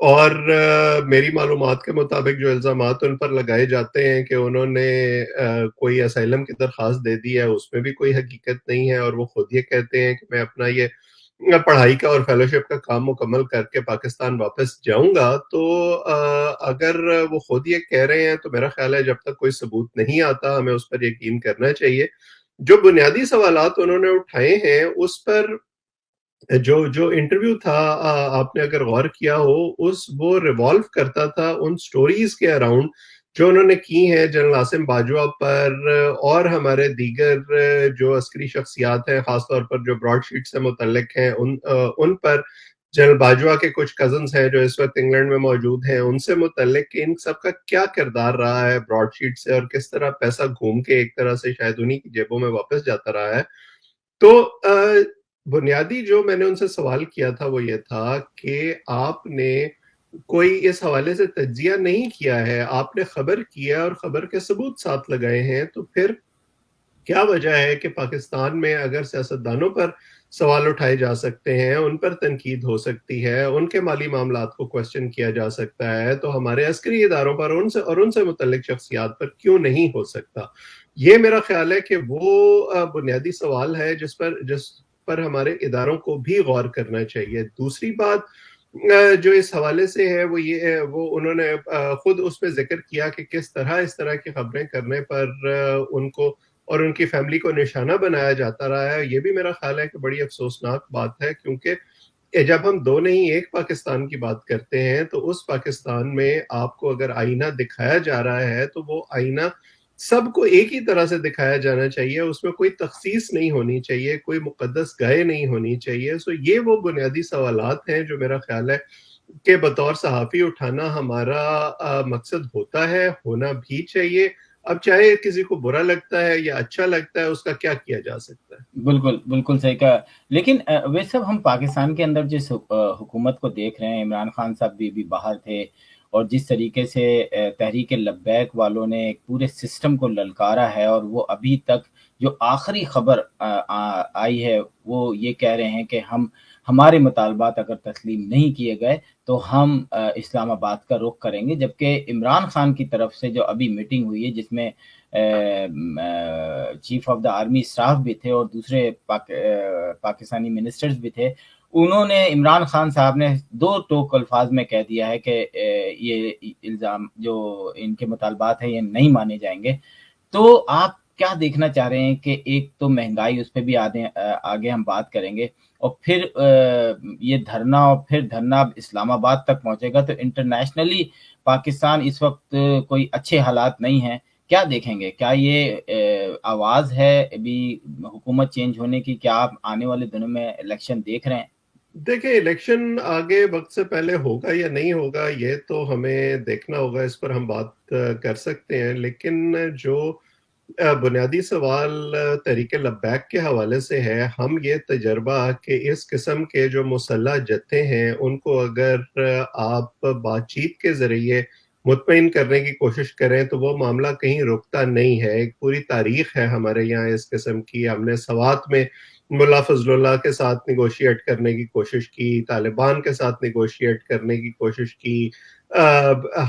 اور میری معلومات کے مطابق جو الزامات ان پر لگائے جاتے ہیں کہ انہوں نے کوئی اسائلم کی درخواست دے دی ہے، اس میں بھی کوئی حقیقت نہیں ہے، اور وہ خود یہ کہتے ہیں کہ میں اپنا یہ پڑھائی کا اور فیلوشپ کا کام مکمل کر کے پاکستان واپس جاؤں گا. تو اگر وہ خود یہ کہہ رہے ہیں تو میرا خیال ہے جب تک کوئی ثبوت نہیں آتا ہمیں اس پر یقین کرنا چاہیے. جو بنیادی سوالات انہوں نے اٹھائے ہیں اس پر جو انٹرویو تھا، آپ نے اگر غور کیا ہو وہ ریوالو کرتا تھا ان سٹوریز کے اراؤنڈ جو انہوں نے کی ہیں جنرل عاصم باجوہ پر اور ہمارے دیگر جو عسکری شخصیات ہیں، خاص طور پر جو براڈ شیٹ سے متعلق ہیں ان پر. جنرل باجوہ کے کچھ کزنز ہیں جو اس وقت انگلینڈ میں موجود ہیں، ان سے متعلق کہ ان سب کا کیا کردار رہا ہے براڈ شیٹ سے، اور کس طرح پیسہ گھوم کے ایک طرح سے شاید انہی کی جیبوں میں واپس جاتا رہا ہے. تو بنیادی جو میں نے ان سے سوال کیا تھا وہ یہ تھا کہ آپ نے کوئی اس حوالے سے تجزیہ نہیں کیا ہے، آپ نے خبر کیا اور خبر کے ثبوت ساتھ لگائے ہیں، تو پھر کیا وجہ ہے کہ پاکستان میں اگر سیاستدانوں پر سوال اٹھائے جا سکتے ہیں، ان پر تنقید ہو سکتی ہے، ان کے مالی معاملات کو کوسچن کیا جا سکتا ہے، تو ہمارے عسکری اداروں پر ان سے متعلق شخصیات پر کیوں نہیں ہو سکتا؟ یہ میرا خیال ہے کہ وہ بنیادی سوال ہے جس پر ہمارے اداروں کو بھی غور کرنا چاہیے. دوسری بات جو اس حوالے سے ہے وہ یہ ہے، وہ انہوں نے خود اس میں ذکر کیا کہ کس طرح اس طرح کی خبریں کرنے پر ان کو اور ان کی فیملی کو نشانہ بنایا جاتا رہا ہے. یہ بھی میرا خیال ہے کہ بڑی افسوسناک بات ہے، کیونکہ جب ہم دو نہیں ایک پاکستان کی بات کرتے ہیں تو اس پاکستان میں آپ کو اگر آئینہ دکھایا جا رہا ہے تو وہ آئینہ سب کو ایک ہی طرح سے دکھایا جانا چاہیے، اس میں کوئی تخصیص نہیں ہونی چاہیے، کوئی مقدس گائے نہیں ہونی چاہیے. سو یہ وہ بنیادی سوالات ہیں جو میرا خیال ہے کہ بطور صحافی اٹھانا ہمارا مقصد ہوتا ہے، ہونا بھی چاہیے. اب چاہے کسی کو برا لگتا ہے یا اچھا لگتا ہے، اس کا کیا کیا جا سکتا ہے. بالکل بالکل صحیح کہا. لیکن ویسے ہم پاکستان کے اندر جس حکومت کو دیکھ رہے ہیں، عمران خان صاحب بھی باہر تھے، اور جس طریقے سے تحریک لبیک والوں نے ایک پورے سسٹم کو للکارا ہے، اور وہ ابھی تک جو آخری خبر آئی ہے وہ یہ کہہ رہے ہیں کہ ہمارے مطالبات اگر تسلیم نہیں کیے گئے تو ہم اسلام آباد کا رخ کریں گے. جبکہ عمران خان کی طرف سے جو ابھی میٹنگ ہوئی ہے جس میں chief of the army staff بھی تھے اور دوسرے پاکستانی منسٹرز بھی تھے، انہوں نے عمران خان صاحب نے دو ٹوک الفاظ میں کہہ دیا ہے کہ یہ الزام جو ان کے مطالبات ہیں یہ نہیں مانے جائیں گے. تو آپ کیا دیکھنا چاہ رہے ہیں کہ ایک تو مہنگائی، اس پہ بھی آگے ہم بات کریں گے، اور پھر یہ دھرنا، اور پھر دھرنا اب اسلام آباد تک پہنچے گا، تو انٹرنیشنلی پاکستان اس وقت کوئی اچھے حالات نہیں ہیں. کیا دیکھیں گے؟ کیا یہ آواز ہے ابھی حکومت چینج ہونے کی؟ کیا آپ آنے والے دنوں میں الیکشن دیکھ رہے ہیں؟ دیکھیں، الیکشن آگے وقت سے پہلے ہوگا یا نہیں ہوگا یہ تو ہمیں دیکھنا ہوگا، اس پر ہم بات کر سکتے ہیں. لیکن جو بنیادی سوال تحریک لبیک کے حوالے سے ہے، ہم یہ تجربہ کہ اس قسم کے جو مسلح جتھے ہیں ان کو اگر آپ بات چیت کے ذریعے مطمئن کرنے کی کوشش کریں تو وہ معاملہ کہیں رکتا نہیں ہے. ایک پوری تاریخ ہے ہمارے یہاں اس قسم کی. ہم نے سوات میں ملا فضل اللہ کے ساتھ نیگوشیٹ کرنے کی کوشش کی، طالبان کے ساتھ نیگوشیٹ کرنے کی کوشش کی،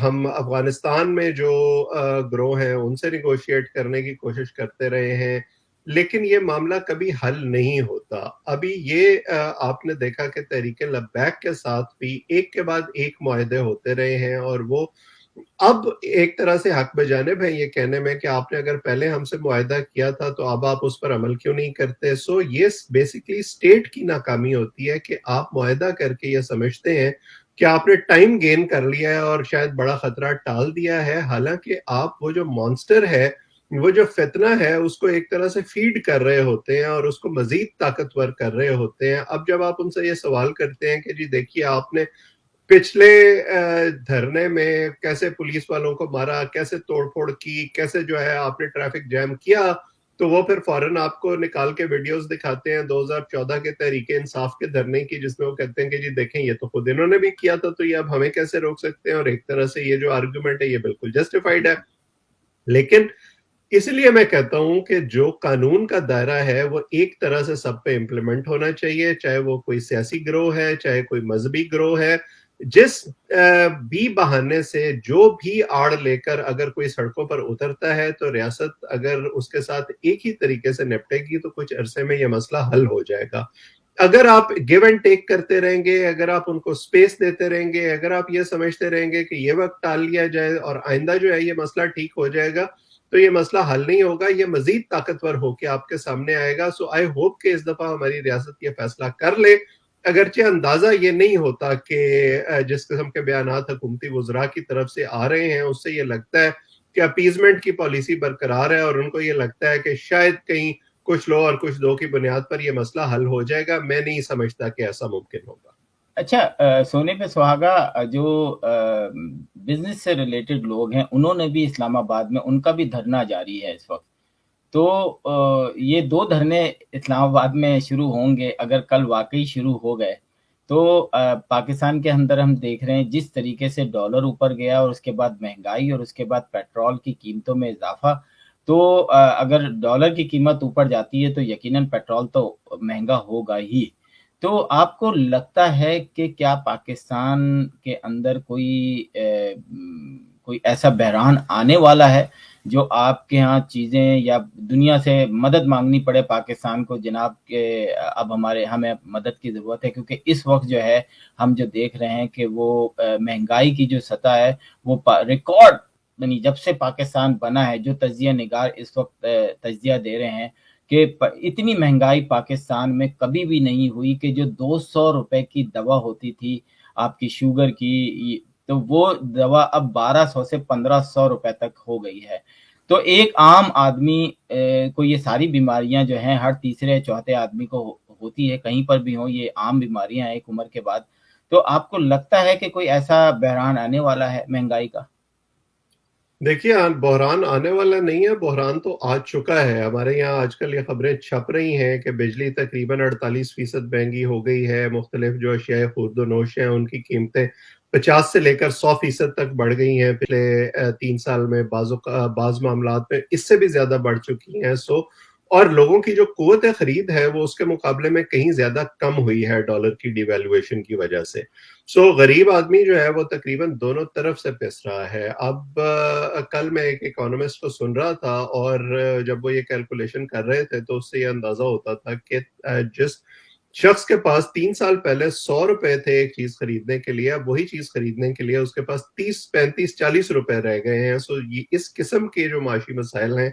ہم افغانستان میں جو گروہ ہیں ان سے نیگوشیٹ کرنے کی کوشش کرتے رہے ہیں، لیکن یہ معاملہ کبھی حل نہیں ہوتا. ابھی یہ آپ نے دیکھا کہ تحریک لبیک کے ساتھ بھی ایک کے بعد ایک معاہدے ہوتے رہے ہیں، اور وہ اب ایک طرح سے حق بجانب ہے یہ کہنے میں کہ آپ نے اگر پہلے ہم سے معاہدہ کیا تھا تو اب آپ اس پر عمل کیوں نہیں کرتے. سو یہ بیسیکلی اسٹیٹ کی ناکامی ہوتی ہے کہ آپ معاہدہ کر کے یہ سمجھتے ہیں کہ آپ نے ٹائم گین کر لیا ہے اور شاید بڑا خطرہ ٹال دیا ہے، حالانکہ آپ وہ جو مانسٹر ہے، وہ جو فتنہ ہے، اس کو ایک طرح سے فیڈ کر رہے ہوتے ہیں اور اس کو مزید طاقتور کر رہے ہوتے ہیں. اب جب آپ ان سے یہ سوال کرتے ہیں کہ جی دیکھیے آپ نے پچھلے دھرنے میں کیسے پولیس والوں کو مارا، کیسے توڑ پھوڑ کی، کیسے جو ہے آپ نے ٹریفک جیم کیا، تو وہ پھر فوراً آپ کو نکال کے ویڈیوز دکھاتے ہیں 2014 کے تحریک انصاف کے دھرنے کی، جس میں وہ کہتے ہیں کہ جی دیکھیں یہ تو خود انہوں نے بھی کیا تھا، تو یہ اب ہمیں کیسے روک سکتے ہیں. اور ایک طرح سے یہ جو آرگومنٹ ہے یہ بالکل جسٹیفائڈ ہے. لیکن اس لیے میں کہتا ہوں کہ جو قانون کا دائرہ ہے وہ ایک طرح سے سب پہ امپلیمنٹ ہونا چاہیے، چاہے وہ کوئی سیاسی گروہ ہے، چاہے کوئی مذہبی گروہ ہے. جس بھی بہانے سے جو بھی آڑ لے کر اگر کوئی سڑکوں پر اترتا ہے تو ریاست اگر اس کے ساتھ ایک ہی طریقے سے نپٹے گی تو کچھ عرصے میں یہ مسئلہ حل ہو جائے گا. اگر آپ گیو اینڈ ٹیک کرتے رہیں گے, اگر آپ ان کو سپیس دیتے رہیں گے, اگر آپ یہ سمجھتے رہیں گے کہ یہ وقت ٹال لیا جائے اور آئندہ جو ہے یہ مسئلہ ٹھیک ہو جائے گا, تو یہ مسئلہ حل نہیں ہوگا, یہ مزید طاقتور ہو کے آپ کے سامنے آئے گا. سو آئی ہوپ کہ اس دفعہ ہماری ریاست یہ فیصلہ کر لے, اگرچہ اندازہ یہ نہیں ہوتا کہ جس قسم کے بیانات حکومتی وزراء کی طرف سے آ رہے ہیں اس سے یہ لگتا ہے کہ اپیزمنٹ کی پالیسی برقرار ہے, اور ان کو یہ لگتا ہے کہ شاید کہیں کچھ لو اور کچھ دو کی بنیاد پر یہ مسئلہ حل ہو جائے گا. میں نہیں سمجھتا کہ ایسا ممکن ہوگا. اچھا سونے پہ سہاگا, جو بزنس سے ریلیٹڈ لوگ ہیں انہوں نے بھی اسلام آباد میں ان کا بھی دھرنا جاری ہے اس وقت, تو یہ 2 دھرنے اسلام آباد میں شروع ہوں گے. اگر کل واقعی شروع ہو گئے تو پاکستان کے اندر ہم دیکھ رہے ہیں جس طریقے سے ڈالر اوپر گیا اور اس کے بعد مہنگائی اور اس کے بعد پیٹرول کی قیمتوں میں اضافہ, تو اگر ڈالر کی قیمت اوپر جاتی ہے تو یقیناً پیٹرول تو مہنگا ہوگا ہی. تو آپ کو لگتا ہے کہ کیا پاکستان کے اندر کوئی ایسا بحران آنے والا ہے جو آپ کے ہاں چیزیں یا دنیا سے مدد مانگنی پڑے پاکستان کو, جناب کہ اب ہمیں مدد کی ضرورت ہے, کیونکہ اس وقت جو ہے ہم جو دیکھ رہے ہیں کہ وہ مہنگائی کی جو سطح ہے وہ ریکارڈ, یعنی جب سے پاکستان بنا ہے, جو تجزیہ نگار اس وقت تجزیہ دے رہے ہیں کہ اتنی مہنگائی پاکستان میں کبھی بھی نہیں ہوئی, کہ جو 200 روپے کی دوا ہوتی تھی آپ کی شوگر کی, تو وہ دوا اب 1200 سے 1500 روپے تک ہو گئی ہے. تو ایک عام آدمی کو یہ ساری بیماریاں جو ہیں ہر تیسرے چوتھے آدمی کو ہوتی ہے, کہیں پر بھی ہوں, یہ عام بیماریاں ہیں ایک عمر کے بعد. تو آپ کو لگتا ہے کہ کوئی ایسا بحران آنے والا ہے مہنگائی کا؟ دیکھیے, بحران آنے والا نہیں ہے, بحران تو آ چکا ہے. ہمارے یہاں آج کل یہ خبریں چھپ رہی ہیں کہ بجلی تقریباً 48% مہنگی ہو گئی ہے, مختلف جو اشیاء خورد و نوش ہیں ان کی قیمتیں 50 سے لے کر 100% تک بڑھ گئی ہیں پچھلے 3 سال میں, بعض معاملات میں اس سے بھی زیادہ بڑھ چکی ہیں. اور لوگوں کی جو قوت خرید ہے وہ اس کے مقابلے میں کہیں زیادہ کم ہوئی ہے ڈالر کی ڈی ویلیویشن کی وجہ سے. غریب آدمی جو ہے وہ تقریباً دونوں طرف سے پس رہا ہے. اب کل میں ایک اکانومسٹ کو سن رہا تھا, اور جب وہ یہ کیلکولیشن کر رہے تھے تو اس سے یہ اندازہ ہوتا تھا کہ جس شخص کے پاس 3 سال پہلے 100 روپے تھے ایک چیز خریدنے کے لیے, اب وہی چیز خریدنے کے لیے اس کے پاس 30 35 40 روپے رہ گئے ہیں. یہ اس قسم کے جو معاشی مسائل ہیں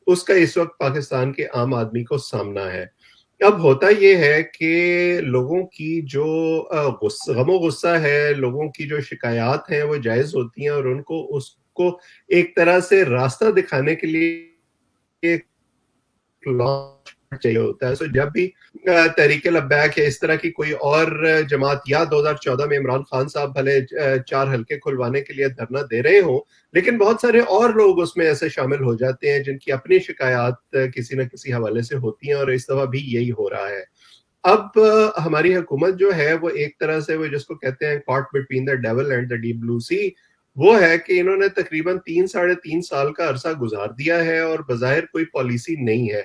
اس کا اس وقت پاکستان کے عام آدمی کو سامنا ہے. اب ہوتا یہ ہے کہ لوگوں کی جو غم و غصہ ہے, لوگوں کی جو شکایات ہیں وہ جائز ہوتی ہیں, اور ان کو اس کو ایک طرح سے راستہ دکھانے کے لیے چاہیے ہوتا ہے. جب بھی تحریک لبیک یا اس طرح کی کوئی اور جماعت, یا 2014 میں عمران خان صاحب بھلے 4 حلقے کھلوانے کے لیے دھرنا دے رہے ہوں, لیکن بہت سارے اور لوگ اس میں ایسے شامل ہو جاتے ہیں جن کی اپنی شکایات کسی نہ کسی حوالے سے ہوتی ہیں, اور اس دفعہ بھی یہی ہو رہا ہے. اب ہماری حکومت جو ہے وہ ایک طرح سے وہ جس کو کہتے ہیں caught between the devil and the deep blue sea, وہ ہے کہ انہوں نے تقریباً 3 ساڑھے 3 سال کا عرصہ گزار دیا ہے اور بظاہر کوئی پالیسی نہیں ہے.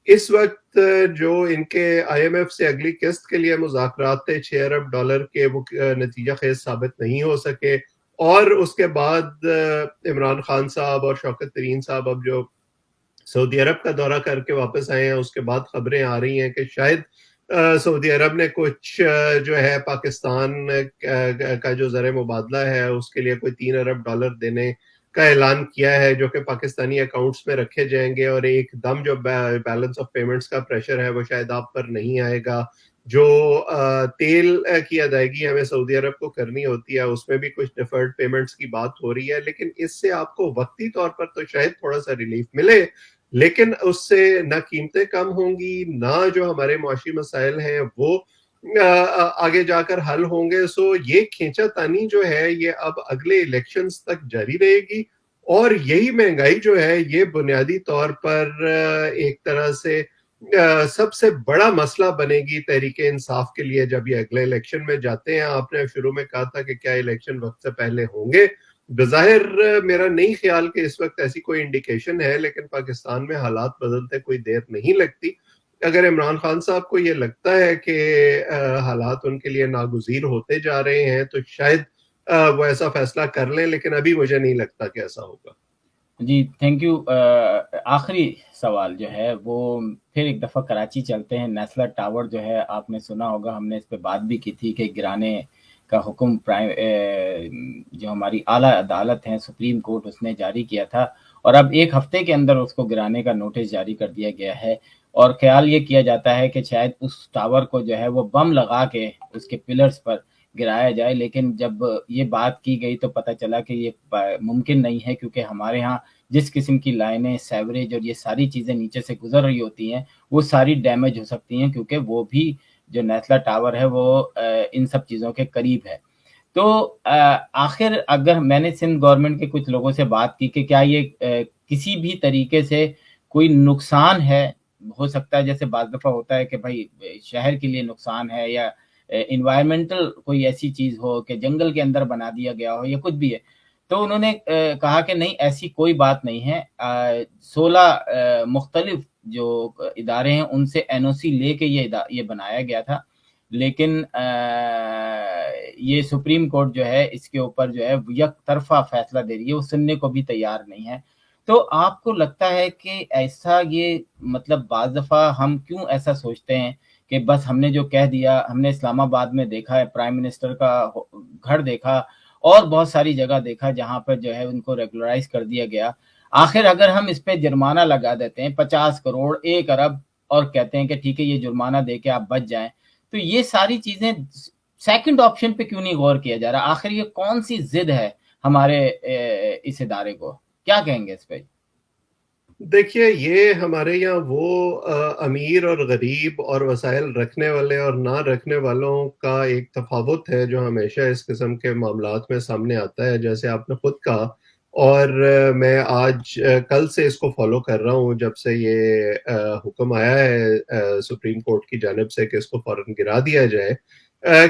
اس وقت جو ان کے آئی ایم ایف سے اگلی قسط کے لیے مذاکرات تھے 6 ارب ڈالر کے, وہ نتیجہ خیز ثابت نہیں ہو سکے, اور اس کے بعد عمران خان صاحب اور شوکت ترین صاحب اب جو سعودی عرب کا دورہ کر کے واپس آئے ہیں, اس کے بعد خبریں آ رہی ہیں کہ شاید سعودی عرب نے کچھ جو ہے پاکستان کا جو زر مبادلہ ہے اس کے لیے کوئی 3 ارب ڈالر دینے کا اعلان کیا ہے, جو کہ پاکستانی اکاؤنٹس میں رکھے جائیں گے, اور ایک دم جو بیلنس آف پیمنٹس کا پریشر ہے وہ شاید آپ پر نہیں آئے گا. جو تیل کی ادائیگی ہمیں سعودی عرب کو کرنی ہوتی ہے اس میں بھی کچھ ڈیفرڈ پیمنٹس کی بات ہو رہی ہے, لیکن اس سے آپ کو وقتی طور پر تو شاید تھوڑا سا ریلیف ملے, لیکن اس سے نہ قیمتیں کم ہوں گی, نہ جو ہمارے معاشی مسائل ہیں وہ آگے جا کر حل ہوں گے. یہ کھینچا تانی جو ہے یہ اب اگلے الیکشنز تک جاری رہے گی, اور یہی مہنگائی جو ہے یہ بنیادی طور پر ایک طرح سے سب سے بڑا مسئلہ بنے گی تحریک انصاف کے لیے جب یہ اگلے الیکشن میں جاتے ہیں. آپ نے شروع میں کہا تھا کہ کیا الیکشن وقت سے پہلے ہوں گے, بظاہر میرا نہیں خیال کہ اس وقت ایسی کوئی انڈیکیشن ہے, لیکن پاکستان میں حالات بدلتے کوئی دیر نہیں لگتی, اگر عمران خان صاحب کو یہ لگتا ہے کہ حالات ان کے لیے ناگزیر ہوتے جا رہے ہیں تو شاید وہ ایسا فیصلہ کر لیں، لیکن ابھی مجھے نہیں لگتا کہ ایسا ہوگا. جی تھینک یو. آخری سوال جو ہے وہ پھر ایک دفعہ کراچی چلتے ہیں. نیسلا ٹاور جو ہے آپ نے سنا ہوگا، ہم نے اس پہ بات بھی کی تھی کہ گرانے کا حکم جو ہماری اعلیٰ عدالت ہیں سپریم کورٹ اس نے جاری کیا تھا، اور اب ایک ہفتے کے اندر اس کو گرانے کا نوٹس جاری کر دیا گیا ہے، اور خیال یہ کیا جاتا ہے کہ شاید اس ٹاور کو جو ہے وہ بم لگا کے اس کے پلرز پر گرایا جائے. لیکن جب یہ بات کی گئی تو پتہ چلا کہ یہ ممکن نہیں ہے، کیونکہ ہمارے ہاں جس قسم کی لائنیں، سیوریج اور یہ ساری چیزیں نیچے سے گزر رہی ہوتی ہیں وہ ساری ڈیمیج ہو سکتی ہیں، کیونکہ وہ بھی جو نیسلا ٹاور ہے وہ ان سب چیزوں کے قریب ہے. تو آخر اگر میں نے سندھ گورنمنٹ کے کچھ لوگوں سے بات کی کہ کیا یہ کسی بھی طریقے سے کوئی نقصان ہے، ہو سکتا ہے جیسے بعض دفعہ ہوتا ہے کہ بھائی شہر کے لیے نقصان ہے یا انوائرمنٹل کوئی ایسی چیز ہو کہ جنگل کے اندر بنا دیا گیا ہو یا کچھ بھی ہے، تو انہوں نے کہا کہ نہیں ایسی کوئی بات نہیں ہے. 16 مختلف جو ادارے ہیں ان سے این او سی لے کے یہ بنایا گیا تھا، لیکن یہ سپریم کورٹ جو ہے اس کے اوپر جو ہے یک طرفہ فیصلہ دے رہی ہے، وہ سننے کو بھی تیار نہیں ہے. تو آپ کو لگتا ہے کہ ایسا یہ مطلب بعض دفعہ ہم کیوں ایسا سوچتے ہیں کہ بس ہم نے جو کہہ دیا، ہم نے اسلام آباد میں دیکھا ہے پرائم منسٹر کا گھر دیکھا اور بہت ساری جگہ دیکھا جہاں پر جو ہے ان کو ریگولرائز کر دیا گیا، آخر اگر ہم اس پہ جرمانہ لگا دیتے ہیں 50 کروڑ 1 ارب اور کہتے ہیں کہ ٹھیک ہے یہ جرمانہ دے کے آپ بچ جائیں، تو یہ ساری چیزیں سیکنڈ آپشن پہ کیوں نہیں غور کیا جا رہا؟ آخر یہ کون سی ضد ہے ہمارے اس ادارے کو؟ کیا کہیں گے اس پہ؟ دیکھیے یہ ہمارے یہاں وہ امیر اور غریب اور وسائل رکھنے والے اور نہ رکھنے والوں کا ایک تفاوت ہے جو ہمیشہ اس قسم کے معاملات میں سامنے آتا ہے، جیسے آپ نے خود کہا. اور میں آج کل سے اس کو فالو کر رہا ہوں جب سے یہ حکم آیا ہے سپریم کورٹ کی جانب سے کہ اس کو فوراً گرا دیا جائے،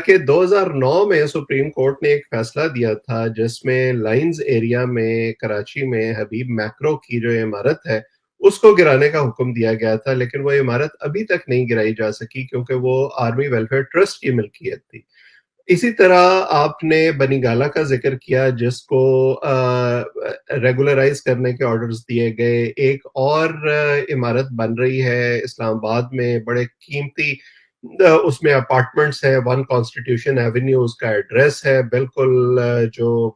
کہ 2009 میں سپریم کورٹ نے ایک فیصلہ دیا تھا جس میں لائنز ایریا میں کراچی میں حبیب میکرو کی جو عمارت ہے اس کو گرانے کا حکم دیا گیا تھا، لیکن وہ عمارت ابھی تک نہیں گرائی جا سکی کیونکہ وہ آرمی ویلفیئر ٹرسٹ کی ملکیت تھی. اسی طرح آپ نے بنی گالا کا ذکر کیا جس کو ریگولرائز کرنے کے آرڈرز دیے گئے. ایک اور عمارت بن رہی ہے اسلام آباد میں، بڑے قیمتی اس میں اپارٹمنٹس ہیں، 1 کانسٹیٹیوشن ایونیو اس کا ایڈریس ہے، بالکل جو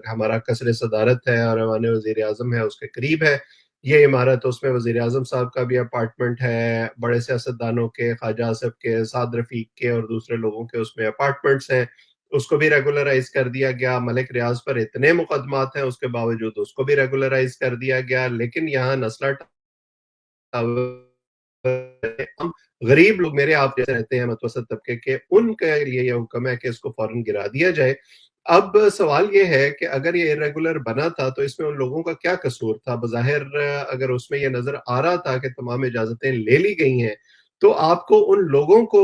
ہمارا قصر صدارت ہے اور ایوان وزیر اعظم ہے اس کے قریب ہے یہ عمارت. اس میں وزیر اعظم صاحب کا بھی اپارٹمنٹ ہے، بڑے سیاستدانوں کے، خواجہ آصف کے، سعد رفیق کے اور دوسرے لوگوں کے اس میں اپارٹمنٹس ہیں. اس کو بھی ریگولرائز کر دیا گیا. ملک ریاض پر اتنے مقدمات ہیں اس کے باوجود اس کو بھی ریگولرائز کر دیا گیا. لیکن یہاں نسلا غریب لوگ میرے آپ جیسے رہتے ہیں متوسط طبقے کے، ان کے لیے یہ حکم ہے کہ اس کو فوراً گرا دیا جائے. اب سوال یہ ہے کہ اگر یہ irregular بنا تھا تو اس میں ان لوگوں کا کیا قصور تھا؟ بظاہر اگر اس میں یہ نظر آ رہا تھا کہ تمام اجازتیں لے لی گئی ہیں تو آپ کو ان لوگوں کو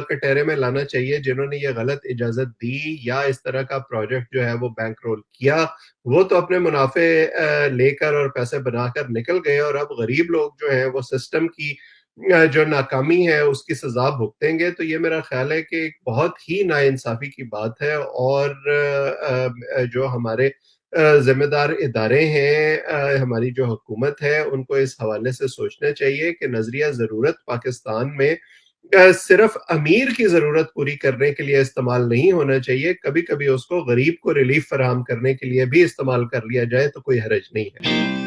کٹہرے میں لانا چاہیے جنہوں نے یہ غلط اجازت دی یا اس طرح کا پروجیکٹ جو ہے وہ بینک رول کیا. وہ تو اپنے منافع لے کر اور پیسے بنا کر نکل گئے، اور اب غریب لوگ جو ہیں وہ سسٹم کی جو ناکامی ہے اس کی سزا بھگتیں گے. تو یہ میرا خیال ہے کہ ایک بہت ہی ناانصافی کی بات ہے، اور جو ہمارے ذمہ دار ادارے ہیں، ہماری جو حکومت ہے، ان کو اس حوالے سے سوچنا چاہیے کہ نظریہ ضرورت پاکستان میں صرف امیر کی ضرورت پوری کرنے کے لیے استعمال نہیں ہونا چاہیے، کبھی کبھی اس کو غریب کو ریلیف فراہم کرنے کے لیے بھی استعمال کر لیا جائے تو کوئی حرج نہیں ہے.